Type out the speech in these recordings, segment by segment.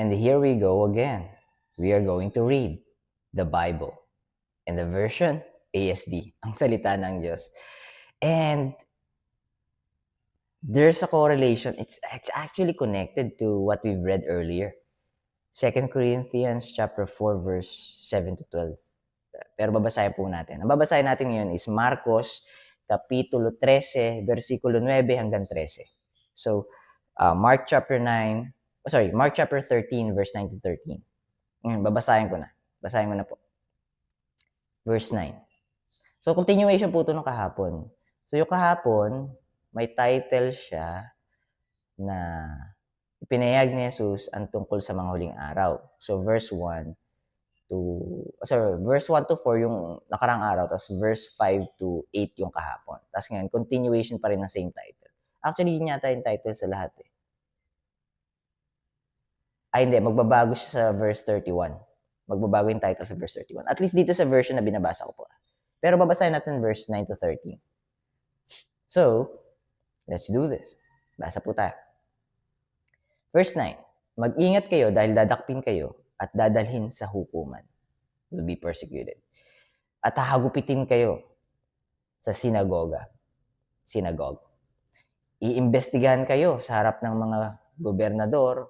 And here we go again. We are going to read the Bible. And the version, ASD, ang salita ng Diyos. And there's a correlation. It's actually connected to what we've read earlier. 2 Corinthians chapter 4, verse 7 to 12. Pero babasahin po natin. Ang babasahin natin ngayon is Marcos, Kapitulo 13, versikulo 9 hanggang 13. So, Mark chapter 13, verse 9 to 13. Ngayon, babasahin ko na. Basahin ko na po. Verse 9. So, continuation po ito ng kahapon. So, yung kahapon, may title siya na ipinahayag ni Jesus ang tungkol sa mga huling araw. So, verse 1 to 4 yung nakarang araw, tapos verse 5 to 8 yung kahapon. Tapos ngayon, continuation pa rin ng same title. Actually, yun yata yung title sa lahat eh. Ay, hindi. Magbabago siya sa verse 31. Magbabago yung title sa verse 31. At least dito sa version na binabasa ko po. Pero babasahin natin verse 9 to 13. So, let's do this. Basa po tayo. Verse 9. Mag-ingat kayo dahil dadakpin kayo at dadalhin sa hukuman. Will be persecuted. At hahagupitin kayo sa synagogue. Iimbestigahan kayo sa harap ng mga gobernador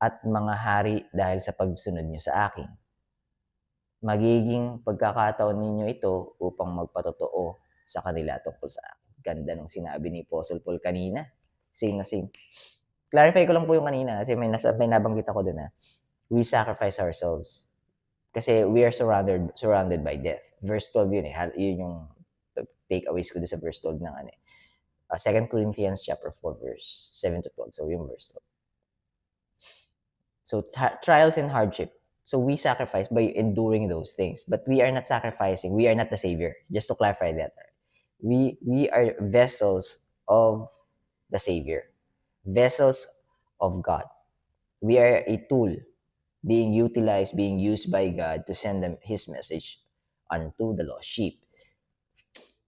at mga hari dahil sa pagsunod nyo sa akin. Magiging pagkakataon ninyo ito upang magpatotoo sa kanila tungkol sa akin. Ganda nung sinabi ni Apostle Paul kanina. Same na same. Clarify ko lang po yung kanina kasi may nabanggit ako doon na we sacrifice ourselves. Kasi we are surrounded by death. Verse 12 yun eh. Yun yung takeaways ko doon sa verse 12 ng 2 Corinthians chapter 4 verse 7 to 12. So yung verse 12. So trials and hardship. So we sacrifice by enduring those things. But we are not sacrificing. We are not the Savior. Just to clarify that. We are vessels of the Savior. Vessels of God. We are a tool being utilized, being used by God to send them His message unto the lost sheep.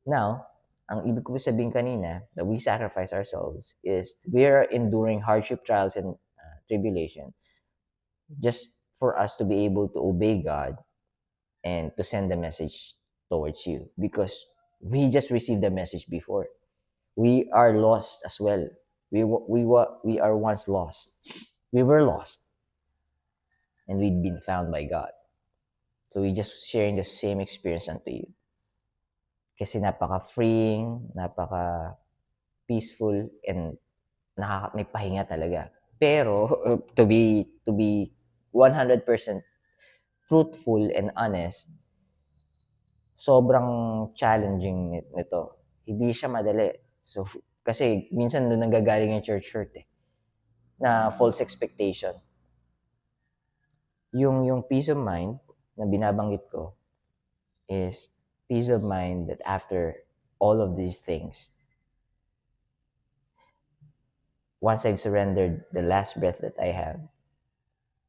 Now, ang ibig ko sabihin kanina, that we sacrifice ourselves, is we are enduring hardship, trials, and tribulation just for us to be able to obey God and to send the message towards you. Because we just received the message before. We are lost as well. We are once lost. We were lost. And we'd been found by God. So we just sharing the same experience unto you. Kasi napaka-freeing, napaka-peaceful, and may pahinga talaga. Pero, to be 100% truthful and honest, sobrang challenging nito. Hindi siya madali. So, kasi minsan doon nanggagaling yung church hurt eh. Na false expectation. Yung peace of mind na binabanggit ko is peace of mind that after all of these things, once I've surrendered the last breath that I have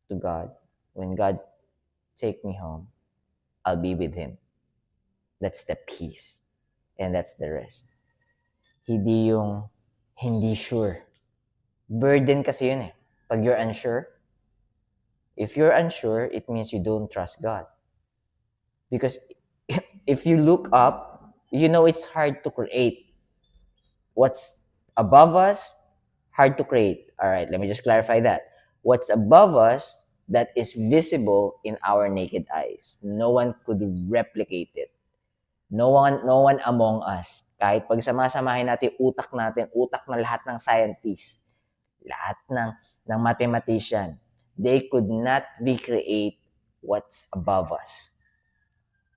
to God, when God take me home, I'll be with Him. That's the peace. And that's the rest. Hindi yung hindi sure. Burden kasi yun eh. Pag you're unsure, if you're unsure, it means you don't trust God. Because if you look up, you know it's hard to create. What's above us, hard to create. All right, let me just clarify that. What's above us that is visible in our naked eyes. No one could replicate it. No one among us. Kahit pag samasamahin natin utak ng lahat ng scientists, lahat ng mathematician, they could not recreate what's above us.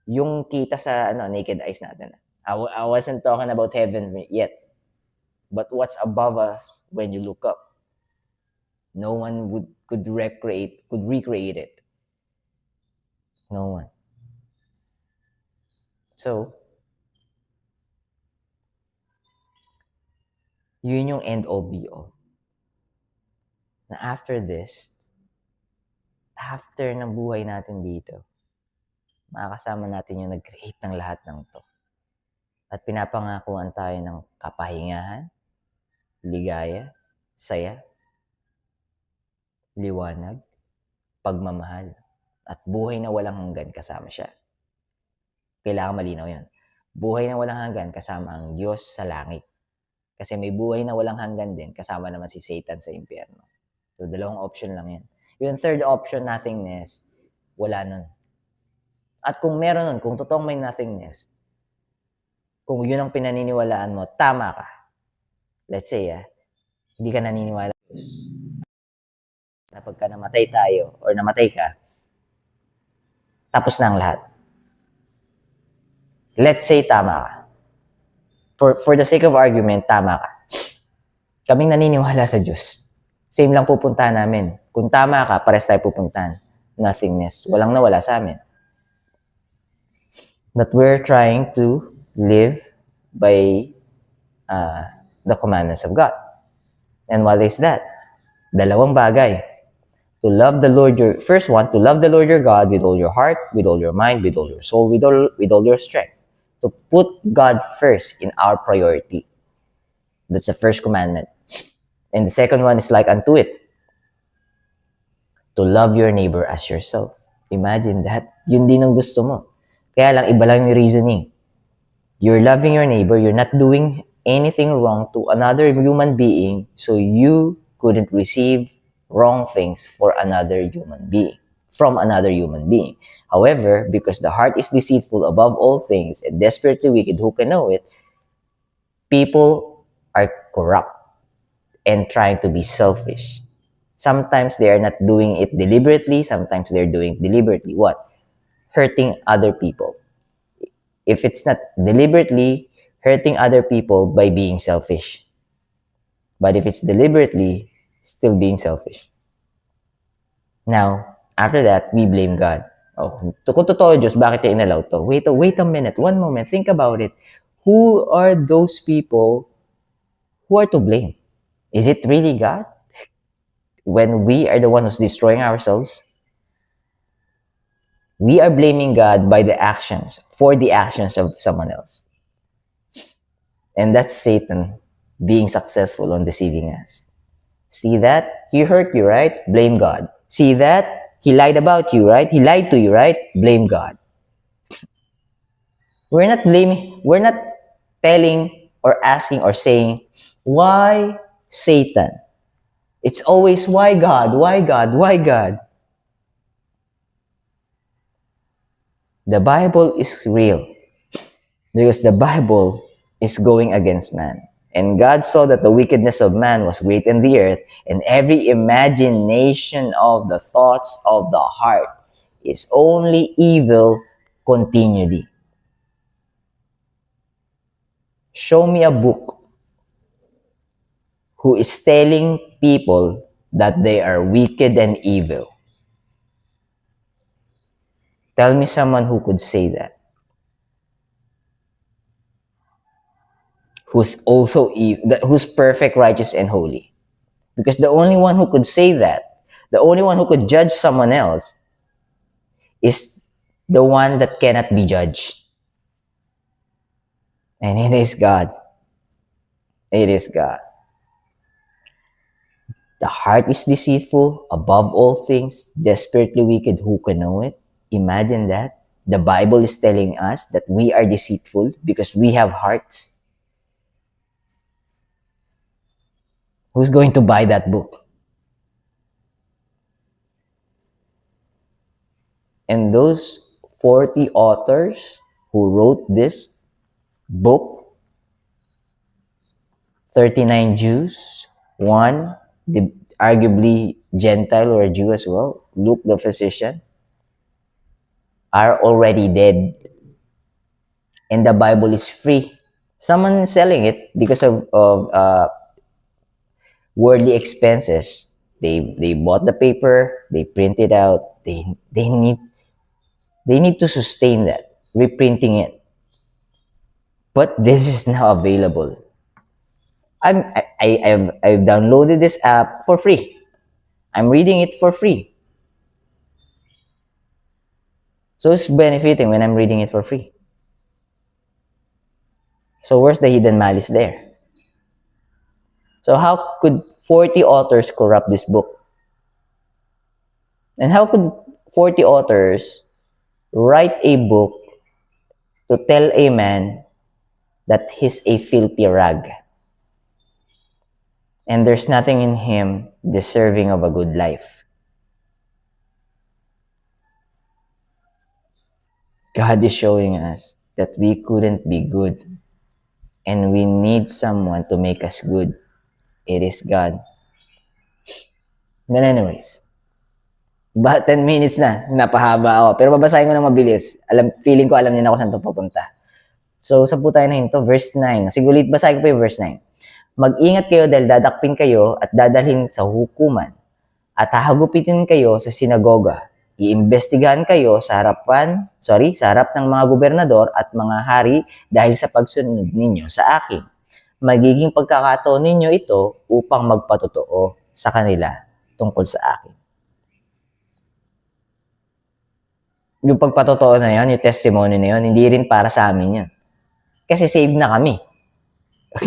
Yung kita sa naked eyes natin. I wasn't talking about heaven yet. But what's above us when you look up? No one could recreate it. No one. So, yun yung end all be all. Na after this, after ng buhay natin dito, makakasama natin yung nag-create ng lahat ng to. At pinapangakuan tayo ng kapahingahan, ligaya, saya, liwanag, pagmamahal, at buhay na walang hanggan kasama siya. Kailangan malinaw yun. Buhay na walang hanggan kasama ang Diyos sa langit. Kasi may buhay na walang hanggan din kasama naman si Satan sa impyerno. So, dalawang option lang yan. Yung third option, nothingness, wala nun. At kung meron nun, kung totoong may nothingness, kung yun ang pinaniniwalaan mo, tama ka. Let's say, hindi ka naniniwala na pagka namatay tayo or namatay ka, tapos na ang lahat. Let's say tama ka. For the sake of argument, tama ka. Kaming naniniwala sa Diyos. Same lang pupuntahan namin. Kung tama ka, pares tayo pupuntahan. Nothingness. Walang nawala sa amin. But we're trying to live by the commandments of God. And what is that? Dalawang bagay. To love the Lord your... First one, to love the Lord your God with all your heart, with all your mind, with all your soul, with all your strength. To put God first in our priority. That's the first commandment. And the second one is like unto it. To love your neighbor as yourself. Imagine that. Yun din ang gusto mo. Kaya lang, iba lang yung reasoning. You're loving your neighbor. You're not doing anything wrong to another human being, so you couldn't receive wrong things for another human being, from another human being. However, because the heart is deceitful above all things and desperately wicked, who can know it? People are corrupt and trying to be selfish. Sometimes they are not doing it deliberately. Sometimes they're doing deliberately what? Hurting other people. If it's not deliberately, hurting other people by being selfish. But if it's deliberately, still being selfish. Now, after that, we blame God. Oh, kung totoo Diyos, bakit niya inalaw to? Wait a minute, one moment, think about it. Who are those people who are to blame? Is it really God? When we are the one who's destroying ourselves? We are blaming God by the actions, for the actions of someone else. And that's Satan being successful on deceiving us. See that? He hurt you, right? Blame God. See that? He lied about you, right? He lied to you, right? Blame God. We're not blaming, we're not telling or asking or saying, why Satan? It's always, why God? Why God? Why God? The Bible is real because the Bible is going against man. And God saw that the wickedness of man was great in the earth, and every imagination of the thoughts of the heart is only evil continually. Show me a book who is telling people that they are wicked and evil. Tell me someone who could say that. Who's also who's perfect, righteous, and holy. Because the only one who could say that, the only one who could judge someone else, is the one that cannot be judged. And it is God. It is God. The heart is deceitful above all things, desperately wicked. Who can know it? Imagine that. The Bible is telling us that we are deceitful because we have hearts. Who's going to buy that book? And those 40 authors who wrote this book, 39 Jews, one, arguably Gentile or a Jew as well, Luke the physician, are already dead. And the Bible is free. Someone selling it because of worldly expenses. They bought the paper, they print it out, they need to sustain that, reprinting it. But this is now available. I've downloaded this app for free. I'm reading it for free. So it's benefiting when I'm reading it for free. So where's the hidden malice there? So how could 40 authors corrupt this book? And how could 40 authors write a book to tell a man that he's a filthy rag and there's nothing in him deserving of a good life? God is showing us that we couldn't be good and we need someone to make us good. It is God. But anyways, 10 minutes na, napahaba ako. Pero babasahin ko na mabilis. Feeling ko alam niyo na kung saan ito papunta. So, sa po tayo na hinto, verse 9. Sigulit, basahin ko pa yung verse 9. Mag-ingat kayo dahil dadakpin kayo at dadalhin sa hukuman at hahagupitin kayo sa sinagoga. Iimbestigahan kayo sa harap ng mga gobernador at mga hari dahil sa pagsunod ninyo sa akin. Magiging pagkakataon ninyo ito upang magpatotoo sa kanila tungkol sa akin. Yung pagpatotoo na yun, yung testimony na yun, hindi rin para sa amin yun. Kasi save na kami.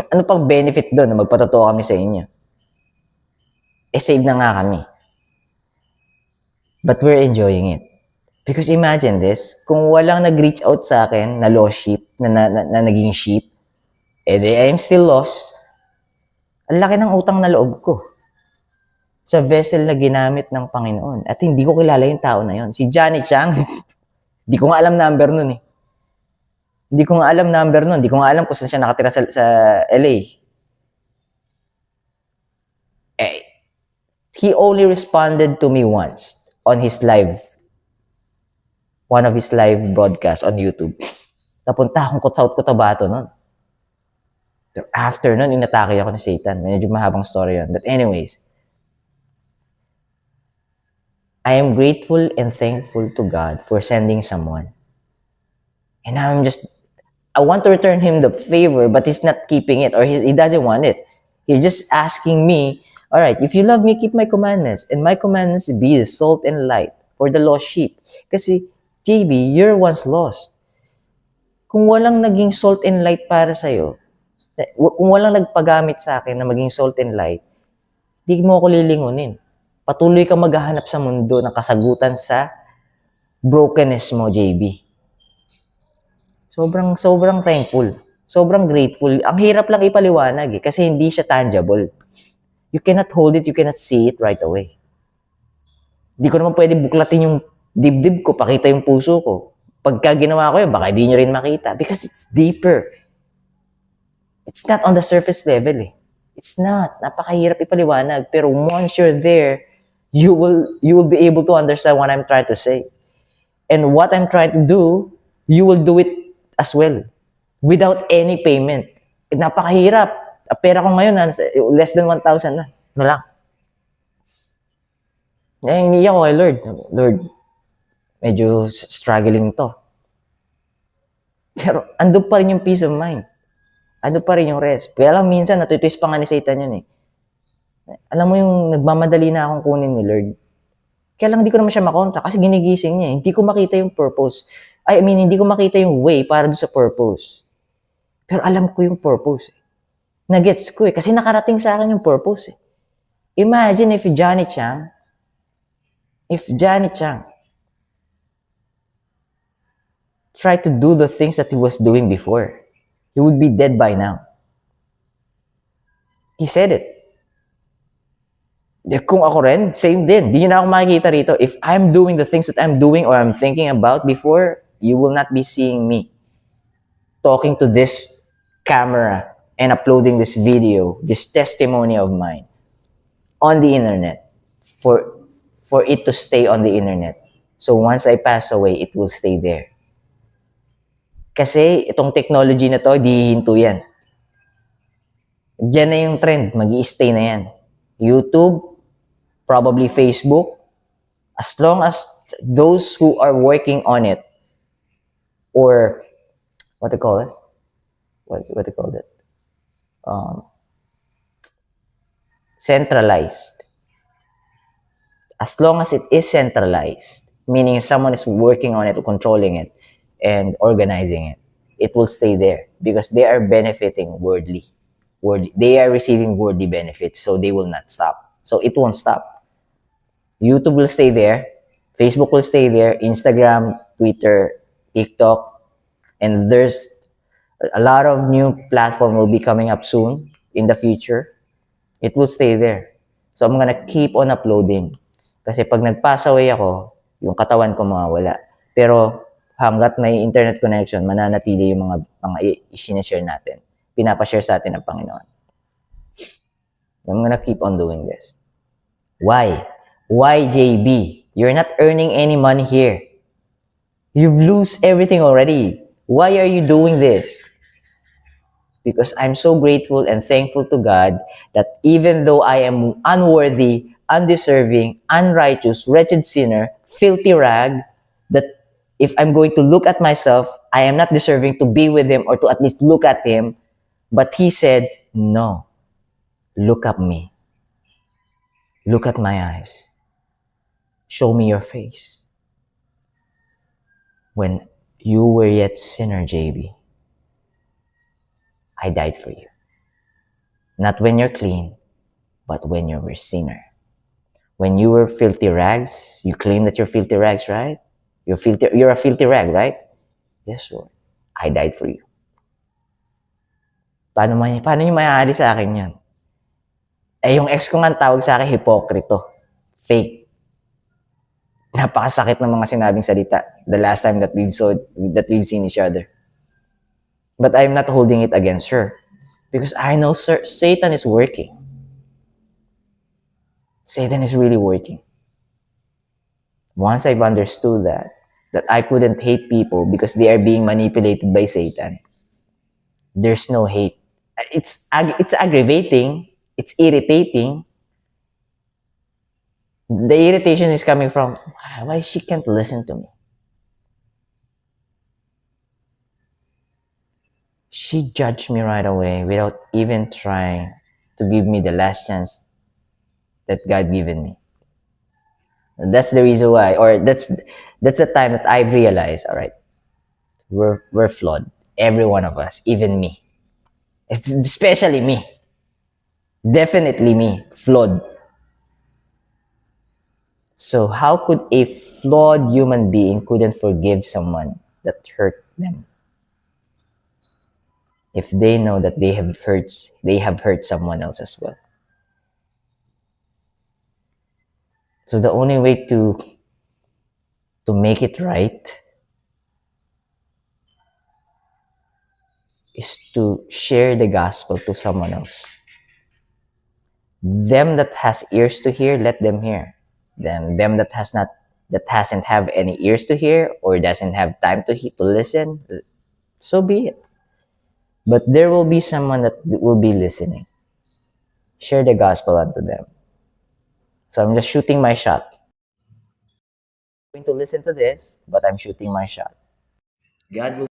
Ano pang benefit doon na magpatotoo kami sa inyo? Save na nga kami. But we're enjoying it. Because imagine this, kung walang nag-reach out sa akin na lost sheep, na naging sheep, I'm still lost. Ang laki ng utang na loob ko sa vessel na ginamit ng Panginoon. At hindi ko kilala yung tao na yon. Si Johnny Chang, hindi ko nga alam number nun eh. Hindi ko nga alam number nun. Hindi ko nga alam kung saan siya nakatira sa LA. He only responded to me once on his one of his live broadcasts on YouTube. Napunta akong South Cotabato nun. After nun, inatake ako ni Satan. Medyo mahabang story yun. But anyways, I am grateful and thankful to God for sending someone. And I want to return him the favor, but he's not keeping it, or he doesn't want it. He's just asking me, all right, if you love me, keep my commandments, and my commandments be the salt and light for the lost sheep. Kasi, JB, you're once lost. Kung walang naging salt and light para sa'yo, kung walang nagpagamit sa akin na maging salt and light, di mo ako lilingunin. Patuloy kang maghahanap sa mundo ng kasagutan sa brokenness mo, JB. Sobrang thankful. Sobrang grateful. Ang hirap lang ipaliwanag eh, kasi hindi siya tangible. You cannot hold it, you cannot see it right away. Hindi ko naman pwede buklatin yung dibdib ko, pakita yung puso ko. Pagka ginawa ko yun, baka hindi nyo rin makita. Because it's deeper. It's not on the surface level eh. It's not. Napakahirap ipaliwanag. Pero once you're there, you will be able to understand what I'm trying to say. And what I'm trying to do, you will do it as well. Without any payment. Napakahirap. Pera ko ngayon, less than 1,000 na. Ano lang. Iniiyak ko kay Lord. Lord, medyo struggling to. Pero andun pa rin yung peace of mind. Andun pa rin yung rest. Kaya lang minsan, natutwist pa nga ni Satan yun eh. Alam mo yung nagmamadali na akong kunin ni Lord. Kaya lang hindi ko naman siya makontra kasi ginigising niya. Hindi ko makita yung purpose. Hindi ko makita yung way para doon sa purpose. Pero alam ko yung purpose. Nagets ko eh. Kasi nakarating sa akin yung purpose eh. Imagine if Johnny Chang tried to do the things that he was doing before, he would be dead by now. He said it. Kung ako rin, same din. Di nyo na ako makikita rito. If I'm doing the things that I'm doing or I'm thinking about before, you will not be seeing me talking to this camera and uploading this video, this testimony of mine on the internet for it to stay on the internet. So once I pass away, it will stay there. Kasi itong technology na to, di hinto yan. Diyan na yung trend, mag-i-stay na yan. YouTube, probably Facebook, as long as those who are working on it, or what do you call it? What do you call it? Centralized. As long as it is centralized, meaning someone is working on it, controlling it, and organizing it, it will stay there because they are benefiting worldly. They are receiving worldly benefits, so they will not stop. So it won't stop. YouTube will stay there. Facebook will stay there, Instagram, Twitter, TikTok, and there's a lot of new platform will be coming up soon in the future. It will stay there. So I'm gonna keep on uploading. Kasi pag nag-pass away ako, yung katawan ko mawawala. Pero hanggat may internet connection, mananatili yung mga i-share natin. Pinapashare sa atin ng Panginoon. I'm gonna keep on doing this. Why? Why, JB? You're not earning any money here. You've lose everything already. Why are you doing this? Because I'm so grateful and thankful to God that even though I am unworthy, undeserving, unrighteous, wretched sinner, filthy rag, that if I'm going to look at myself, I am not deserving to be with Him or to at least look at Him. But He said, no, look at me. Look at my eyes. Show me your face. When you were yet sinner, JB, I died for you. Not when you're clean, but when you were sinner. When you were filthy rags, you claim that you're filthy rags, right? You're a filthy rag, right? Yes, Lord. I died for you. Paano nyo maaari sa akin yun? Eh, yung ex ko nga tawag sa akin, hipokrito. Fake. Napakasakit ng mga sinabing salita the last time that we've seen each other. But I'm not holding it against her. Because I know Satan is working. Satan is really working. Once I've understood that I couldn't hate people because they are being manipulated by Satan, there's no hate. It's aggravating. It's irritating. The irritation is coming from, why she can't listen to me? She judged me right away without even trying to give me the last chance that God given me. And that's the reason why, or that's the time that I've realized, all right, we're flawed. Every one of us, even me. Especially me. Definitely me, flawed. So how could a flawed human being couldn't forgive someone that hurt them? If they know that they have hurt someone else as well. So the only way to make it right is to share the gospel to someone else. Them that has ears to hear, let them hear. Them that hasn't have any ears to hear or doesn't have time to listen, so be it. But there will be someone that will be listening. Share the gospel unto them. So I'm just shooting my shot. I'm going to listen to this, but I'm shooting my shot. God will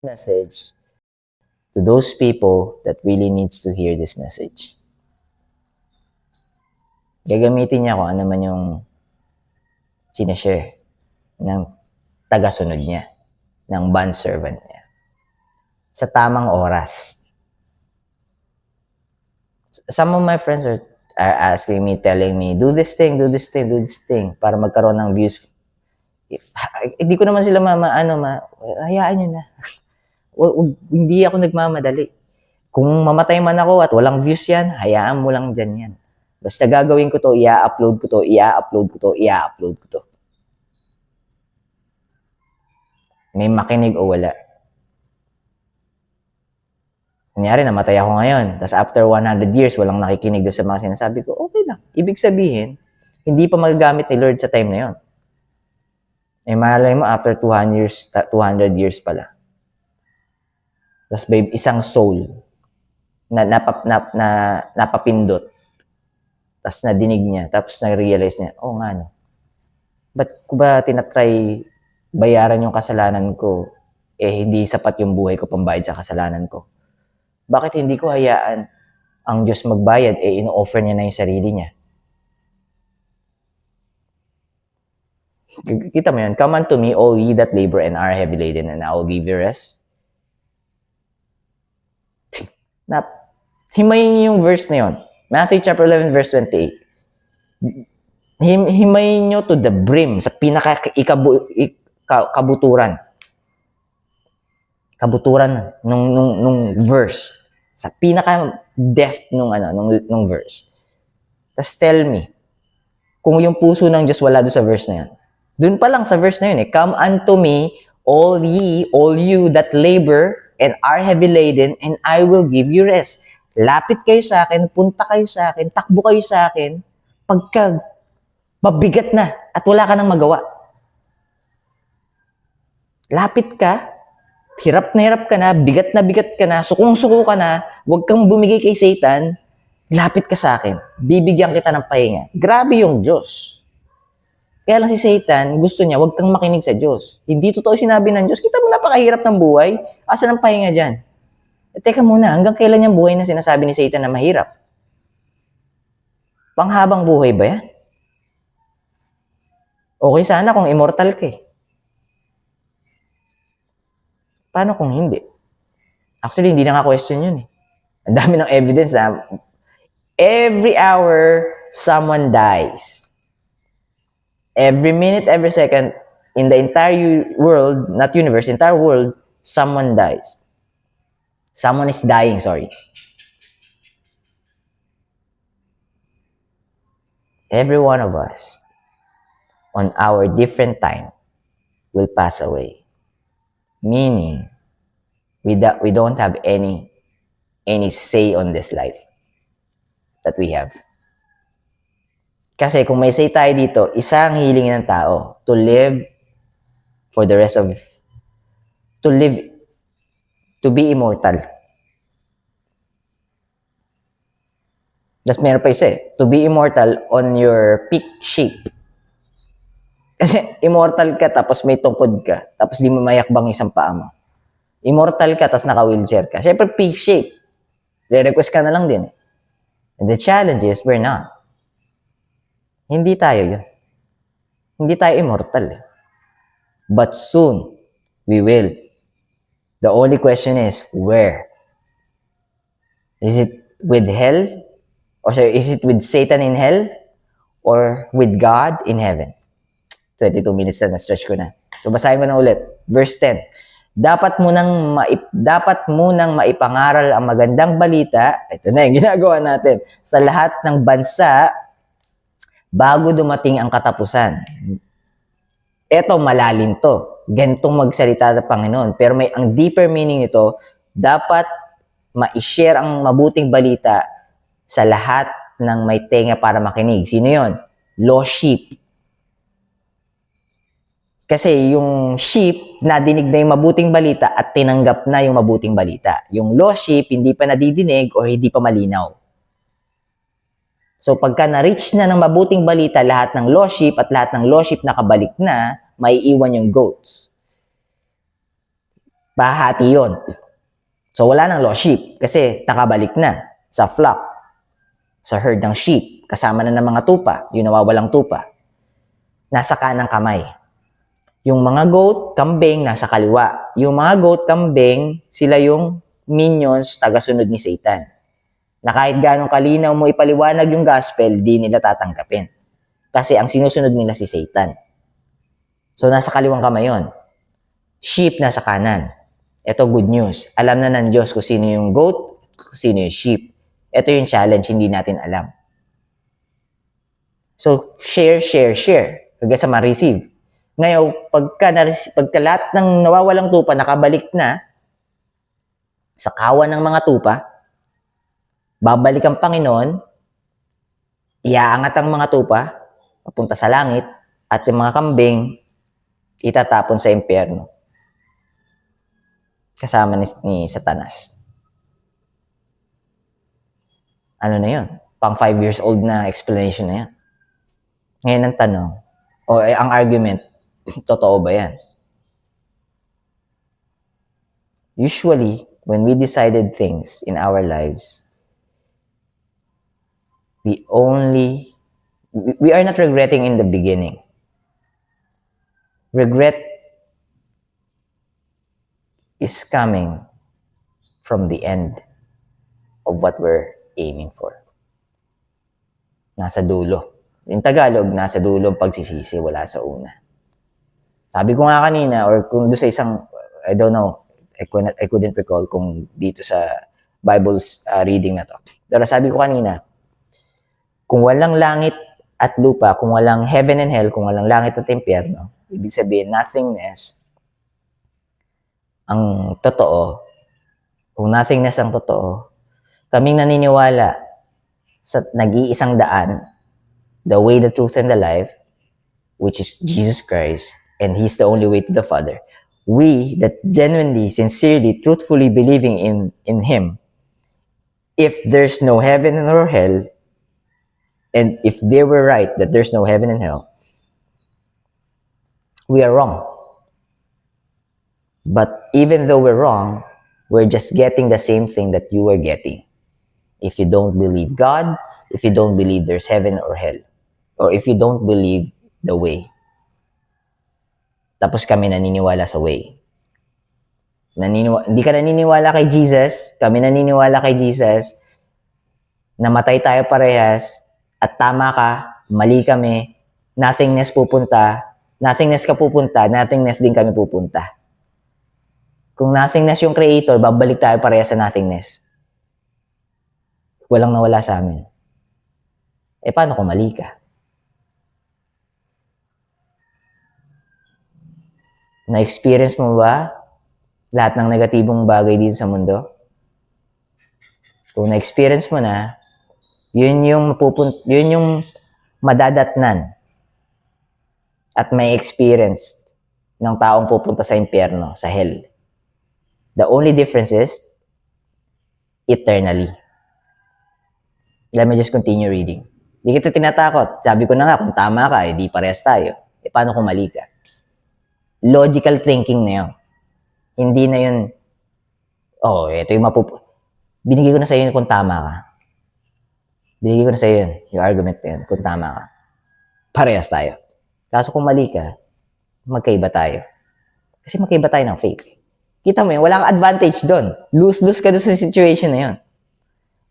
message to those people that really needs to hear this message. Gagamitin niya kung ano man yung sinashare ng tagasunod niya, ng bondservant niya. Sa tamang oras. Some of my friends are asking me, telling me, do this thing, para magkaroon ng views. Hindi ko naman sila hayaan nyo na. Hindi ako nagmamadali. Kung mamatay man ako at walang views yan, hayaan mo lang dyan yan. Basta gagawin ko to, i-upload ko to. May makinig o wala. Kunyari, namatay ako ngayon. Tapos after 100 years, walang nakikinig doon sa mga sinasabi ko, okay lang. Ibig sabihin, hindi pa magagamit ni Lord sa time na yon. Eh, malay mo, after 200 years pala. Tapos babe, isang soul na napapindot. Tapos nadinig niya. Tapos na-realize niya, oh nga no. Ba't ko ba tinatry bayaran yung kasalanan ko? Eh, hindi sapat yung buhay ko pambayad sa kasalanan ko. Bakit hindi ko hayaan ang Diyos magbayad? Eh, ino-offer niya na yung sarili niya. Kita mo yun? Come unto me, all ye that labor and are heavy laden, and I will give you rest. Himayin niyo yung verse na yun. Matthew chapter 11, verse 28. Himayin nyo to the brim, sa kabuturan. Kabuturan nung verse. Sa pinaka-depth nung verse. Tapos tell me, kung yung puso ng Diyos wala doon sa verse na yan. Doon pa lang sa verse na yun Come unto me, all you that labor and are heavy laden, and I will give you rest. Lapit kayo sa akin, punta kayo sa akin, takbo kayo sa akin, pagka mabigat na at wala ka nang magawa. Lapit ka, hirap ka na, bigat ka na, sukong-suko ka na, huwag kang bumigay kay Satan, lapit ka sa akin, bibigyan kita ng pahinga. Grabe yung Diyos. Kaya lang si Satan, gusto niya, huwag kang makinig sa Diyos. Hindi totoo sinabi ng Diyos, kita mo napakahirap ng buhay, asan ang pahinga dyan? Teka muna, hanggang kailan yung buhay na sinasabi ni Satan na mahirap? Panghabang buhay ba yan? Okay sana kung immortal ka eh. Paano kung hindi? Actually, hindi na nga question yun eh. Ang dami ng evidence na every hour, someone dies. Every minute, every second, in the entire world, not universe, entire world, someone dies. Someone is dying, sorry. Every one of us, on our different time, will pass away. Meaning, we don't have any say on this life that we have. Kasi kung may say tayo dito, isang hilingin ng tao to live for the rest of, to be immortal. Tapos meron pa isa to be immortal on your peak shape. Kasi immortal ka tapos may tungkod ka, tapos di mo mayakbang isang paa mo. Immortal ka tapos naka-wheelchair ka. Siyempre peak shape. Re-request ka na lang din. And the challenge is, we're not. Hindi tayo yun. Hindi tayo immortal. But soon, we will. The only question is, where? Is it with hell? Or sorry, is it with Satan in hell? Or with God in heaven? 22 minutes na stretch ko na. So basahin mo na ulit. Verse 10. Dapat mo nang maipangaral ang magandang balita. Ito na yung ginagawa natin. Sa lahat ng bansa, bago dumating ang katapusan. Ito, malalim to. Gantong magsalita ng Panginoon. Pero ang deeper meaning nito, dapat ma-share ang mabuting balita sa lahat ng may tenga para makinig. Sino yon? Lost sheep. Kasi yung sheep, nadinig na yung mabuting balita at tinanggap na yung mabuting balita. Yung lost sheep, hindi pa nadidinig o hindi pa malinaw. So pagka na-reach na ng mabuting balita lahat ng lost sheep at lahat ng lost sheep nakabalik na, may iwan yung goats. Bahati yun. So wala nang lost sheep kasi nakabalik na sa flock, sa herd ng sheep, kasama na ng mga tupa, yung nawawalang tupa. Nasa kanang kamay. Yung mga goat, kambing, nasa kaliwa. Yung mga goat, kambing, sila yung minions, tagasunod ni Satan. Na kahit ganong kalinaw mo ipaliwanag yung gospel, di nila tatanggapin. Kasi ang sinusunod nila si Satan. So, nasa kaliwang kamay yun. Sheep nasa kanan. Ito good news. Alam na ng Diyos kung sino yung goat, kung sino yung sheep. Ito yung challenge, hindi natin alam. So, share. Hanggang sa ma-receive. Ngayon, pagka lahat ng nawawalang tupa nakabalik na sa kawan ng mga tupa, babalik ang Panginoon, iaangat ang mga tupa, papunta sa langit, at yung mga kambing, itatapon sa impyerno. Kasama ni Satanas. Ano na yun? Pang 5 years old na explanation na yan. Ngayon ang tanong, ang argument, totoo ba yan? Usually, when we decided things in our lives, we are not regretting in the beginning. Regret is coming from the end of what we're aiming for. Nasa dulo. Yung Tagalog, nasa dulong pagsisisi, wala sa una. Sabi ko nga kanina, or kung doon sa isang, I don't know, I couldn't recall kung dito sa Bible's reading na to. Pero sabi ko kanina, kung walang langit at lupa, kung walang heaven and hell, kung walang langit at impyerno, ibig sabihin, nothingness, ang totoo, kung nothingness ang totoo, kaming naniniwala sa nag-iisang daan, the way, the truth, and the life, which is Jesus Christ, and He's the only way to the Father. We that genuinely, sincerely, truthfully believing in Him, if there's no heaven or hell, and if they were right that there's no heaven and hell, we are wrong. But even though we're wrong, we're just getting the same thing that you were getting. If you don't believe God, if you don't believe there's heaven or hell, or if you don't believe the way. Tapos kami naniniwala sa way. Hindi ka naniniwala kay Jesus, kami naniniwala kay Jesus, namatay tayo parehas, at tama ka, mali kami, nothingness ka pupunta, nothingness din kami pupunta. Kung nothingness yung creator, babalik tayo parehas sa nothingness. Walang nawala sa amin. Paano kung mali ka? Na-experience mo ba lahat ng negatibong bagay dito sa mundo? Kung na-experience mo na, yun yung madadatnan at may experience ng taong pupunta sa impyerno, sa hell. The only difference is eternally. Let me just continue reading. Hindi kita tinatakot. Sabi ko na nga, kung tama ka, di parehas tayo. Paano kung mali ka? Logical thinking na yun. Hindi na yun, ito yung binigay ko na sa iyo kung tama ka. Binigay ko na sa iyo yung argument na yun, kung tama ka. Parehas tayo. Kaso kung mali ka, magkaiba tayo. Kasi magkaiba tayo ng faith. Kita mo yun, wala kang advantage doon. Lose-lose ka doon sa situation na yun.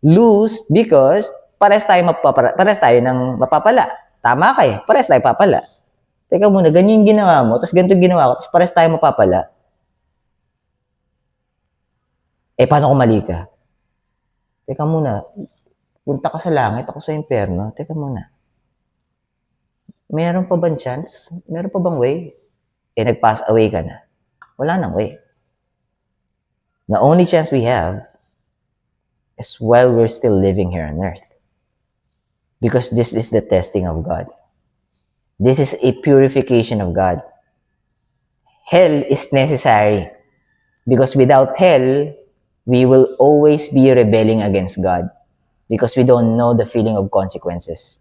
Lose because parehas tayo ng mapapala. Tama ka eh, parehas tayo papala. Teka muna, ganyan yung ginawa mo, tapos ganito yung ginawa ko, tapos parehas tayo mapapala. Paano kung mali ka? Teka muna, punta ka sa langit, ako sa impyerno. Teka muna. Meron pa bang chance? Meron pa bang way? Nag-pass away ka na. Wala nang way. The only chance we have is while we're still living here on earth. Because this is the testing of God. This is a purification of God. Hell is necessary. Because without hell, we will always be rebelling against God. Because we don't know the feeling of consequences.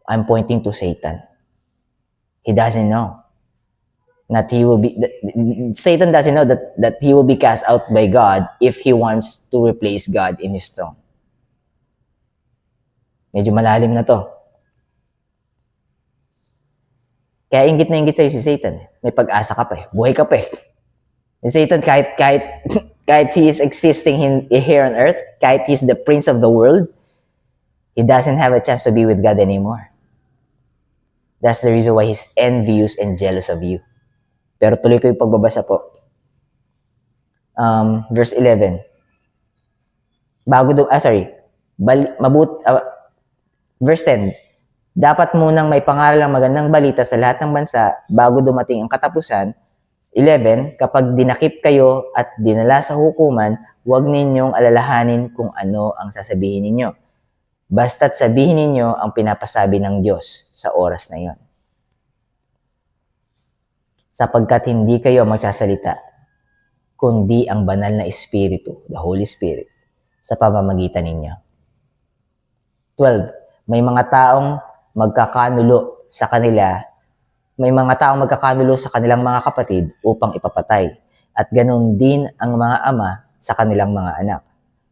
I'm pointing to Satan. He doesn't know. Satan doesn't know that he will be cast out by God if he wants to replace God in his throne. Medyo malalim na to. Kaya inggit na inggit sa'yo si Satan. May pag-asa ka pa eh. Buhay ka pa eh. Si Satan, kahit he is existing here on earth, kahit he's the prince of the world, he doesn't have a chance to be with God anymore. That's the reason why he's envious and jealous of you. Pero tuloy ko yung pagbabasa po. Verse 11. Verse 10. Dapat munang may pangaral ang magandang balita sa lahat ng bansa bago dumating ang katapusan. 11. Kapag dinakip kayo at dinala sa hukuman, huwag ninyong alalahanin kung ano ang sasabihin ninyo. Basta't sabihin ninyo ang pinapasabi ng Diyos sa oras na iyon. Sapagkat hindi kayo magsasalita, kundi ang banal na Espiritu, the Holy Spirit, sa pamamagitan ninyo. 12. May mga taong magkakanulo sa kanilang mga kapatid upang ipapatay, at ganun din ang mga ama sa kanilang mga anak.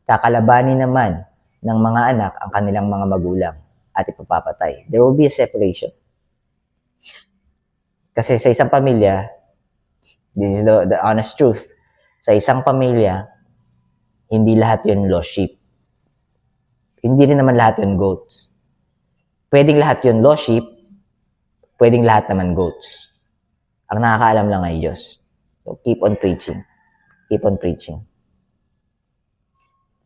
Kakalabanin naman ng mga anak ang kanilang mga magulang at ipapapatay. There will be a separation. Kasi sa isang pamilya, this is the honest truth, sa isang pamilya, hindi lahat yun lost sheep. Hindi rin naman lahat yun goats. Pwedeng lahat yun lost sheep, pwedeng lahat naman goats. Ang nakakaalam lang ay Diyos. So, keep on preaching. Keep on preaching.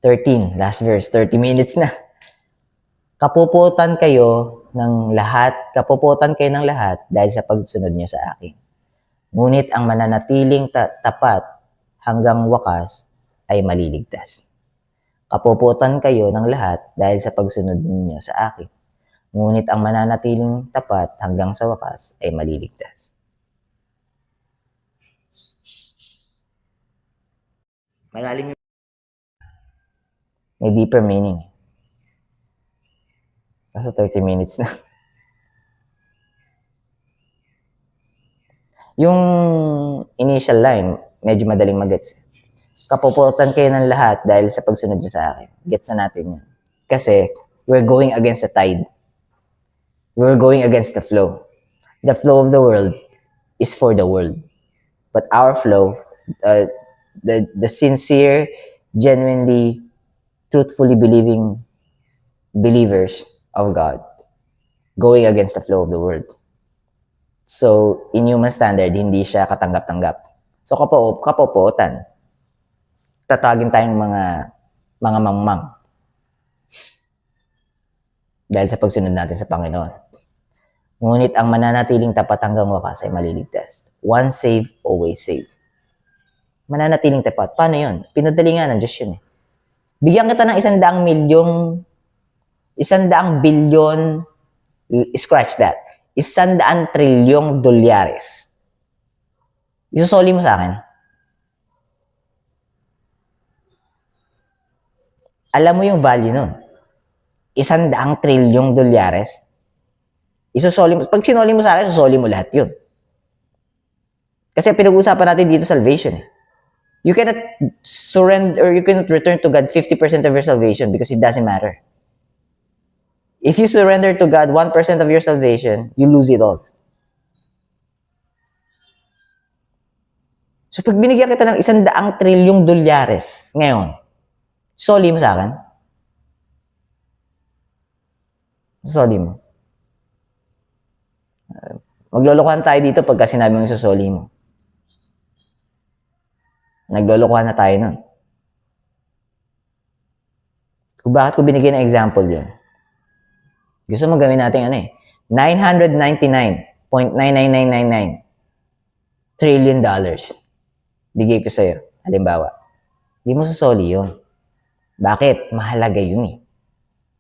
13, last verse, 30 minutes na. Kapuputan kayo ng lahat dahil sa pagsunod niyo sa akin. Ngunit ang mananatiling tapat hanggang wakas ay maliligtas. Kapuputan kayo ng lahat dahil sa pagsunod ninyo sa akin. Ngunit ang mananatiling tapat hanggang sa wakas ay maliligtas. Malalim yung may deeper meaning. Nasa 30 minutes na. Yung initial line, medyo madaling magets. Kapuputan kayo ng lahat dahil sa pagsunod nyo sa akin. Gets na natin yun. Kasi, we're going against the tide. We're going against the flow. The flow of the world is for the world. But our flow, the sincere, genuinely, truthfully believing believers of God, going against the flow of the world. So, in human standard, hindi siya katanggap-tanggap. So, kapuputan. Tatagin tayong mga mangmang. Dahil sa pagsunod natin sa Panginoon. Ngunit ang mananatiling tapat hanggang wakas ay maliligtas. Once saved, always saved. Mananatiling tapat. Paano yun? Pinadali nga ng Diyos yun eh. Bigyan kita ng 100 bilyon, scratch that, 100 trilyong dolyares. Isusoli mo sa akin. Alam mo yung value nun. 100 trilyong dolyares. Isusoli mo. Pag sinoli mo sa akin, isusoli mo lahat yun. Kasi pinag-uusapan natin dito salvation. You cannot surrender or you cannot return to God 50% of your salvation because it doesn't matter. If you surrender to God 1% of your salvation, you lose it all. So pag binigyan kita ng 100 trilyong dolyares ngayon, soli mo sa akin? Soli mo. Maglolokohan tayo dito pagka sinabi mong isusoli mo. Naglolokohan na tayo nun. Kung bakit ko binigyan ng example yun? Gusto mo gawin natin $999.99999 trillion. Bigay ko sa'yo. Halimbawa. Hindi mo susoli yun. Bakit? Mahalaga yun eh.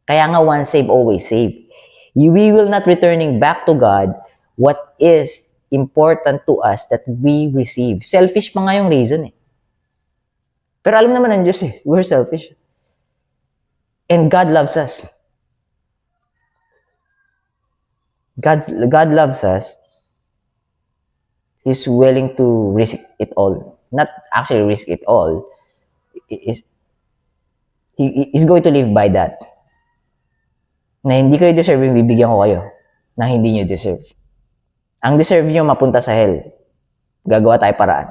Kaya nga once saved, always saved. We will not returning back to God what is important to us that we receive. Selfish pa nga yung reason eh. Pero alam naman ng Diyos eh, we're selfish. And God loves us. God loves us. He's willing to risk it all. Not actually risk it all. He's going to live by that. Na hindi kayo deserve, bibigyan ko kayo na hindi nyo deserve. Ang deserve nyo mapunta sa hell. Gagawa tayo paraan.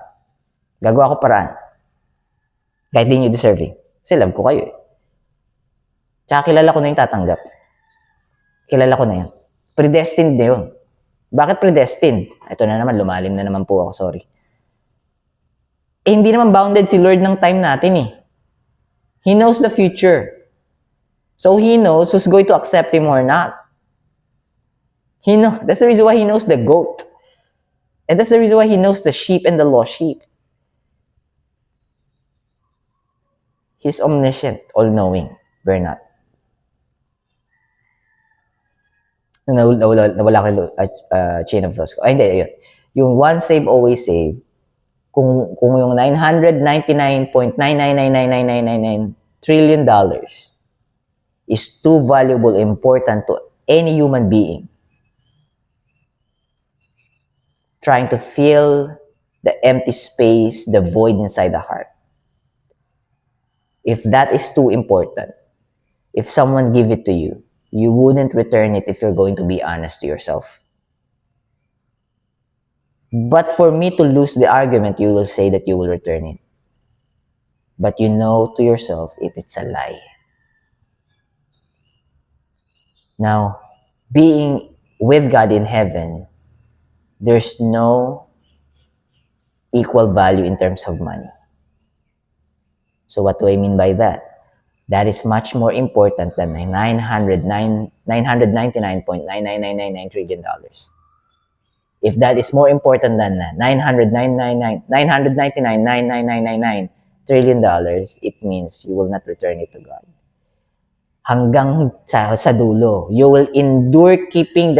Gagawa ko paraan. Kahit hindi nyo deserving. Kasi love ko kayo eh. Tsaka kilala ko na yung tatanggap. Kilala ko na yun. Predestined na yun. Bakit predestined? Ito na naman, lumalim na naman po ako, sorry. Eh, hindi naman bounded si Lord ng time natin eh. He knows the future. So He knows who's going to accept Him or not. That's the reason why He knows the goat. And that's the reason why He knows the sheep and the lost sheep. He's omniscient, all-knowing. We're not. Nawala ko chain of thoughts ko. Ay, hindi, yun. Yung once save, always save. Kung yung $999.9999999 trillion is too valuable, important to any human being trying to fill the empty space, the void inside the heart. If that is too important, if someone give it to you, you wouldn't return it if you're going to be honest to yourself. But for me to lose the argument, you will say that you will return it. But you know to yourself, it's a lie. Now, being with God in heaven, there's no equal value in terms of money. So what do I mean by that? That is much more important than the $999.99999 trillion. If that is more important than $999.999.999 trillion, it means you will not return it to God. Hanggang sa dulo, you will endure keeping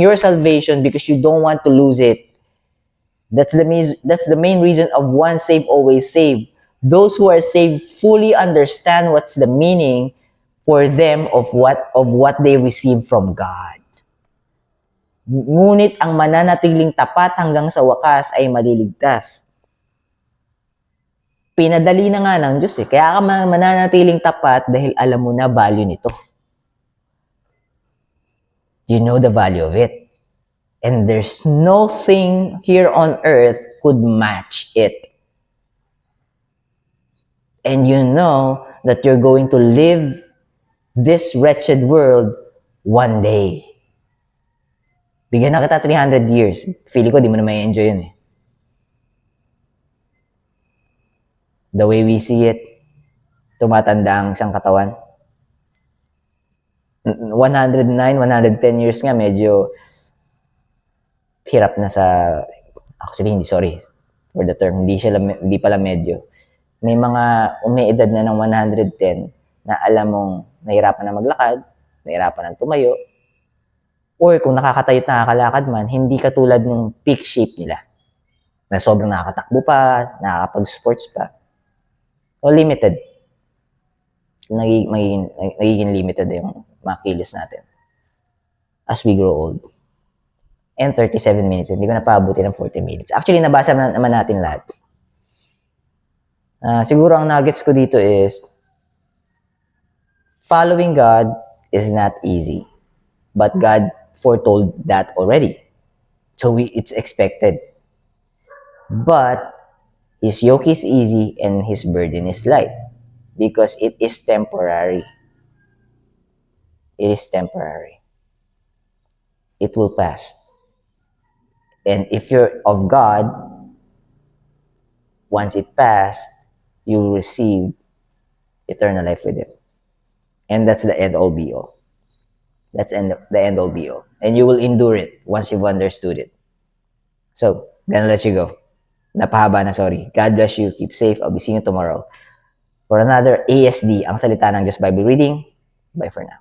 your salvation because you don't want to lose it. That's the main reason of once saved, always saved. Those who are saved fully understand what's the meaning for them of what they receive from God. Ngunit ang mananatiling tapat hanggang sa wakas ay maliligtas. Pinadali na nga ng Diyos eh. Kaya ka mananatiling tapat dahil alam mo na value nito. You know the value of it. And there's nothing here on earth could match it. And you know that you're going to live this wretched world one day. Bigyan na kita 300 years. Feeling ko di mo na may enjoy yun eh. The way we see it, tumatanda ang isang katawan. 109, 110 years nga, medyo hirap na sa, actually, for the term, hindi pala medyo. May mga umiedad na ng 110 na alam mong nahirapan na maglakad, nahirapan na tumayo, or kung nakakatayo at nakakalakad man, hindi katulad ng peak shape nila, na sobrang nakakatakbo pa, nakakapag-sports pa. O limited. Nagiging limited yung mga kilos natin as we grow old. And 37 minutes. Hindi ko napabuti ng 40 minutes. Actually, nabasa naman natin lahat. Siguro ang nuggets ko dito is following God is not easy. But God foretold that already. So it's expected. But His yoke is easy and His burden is light. Because it is temporary. It is temporary. It will pass. And if you're of God, once it passed, you will receive eternal life with Him. And that's the end all be all. That's the end all be all. And you will endure it once you've understood it. So, then I'll let you go. Napahaba na, sorry. God bless you. Keep safe. I'll be seeing you tomorrow for another ASD, ang Salita ng Diyos Bible reading. Bye for now.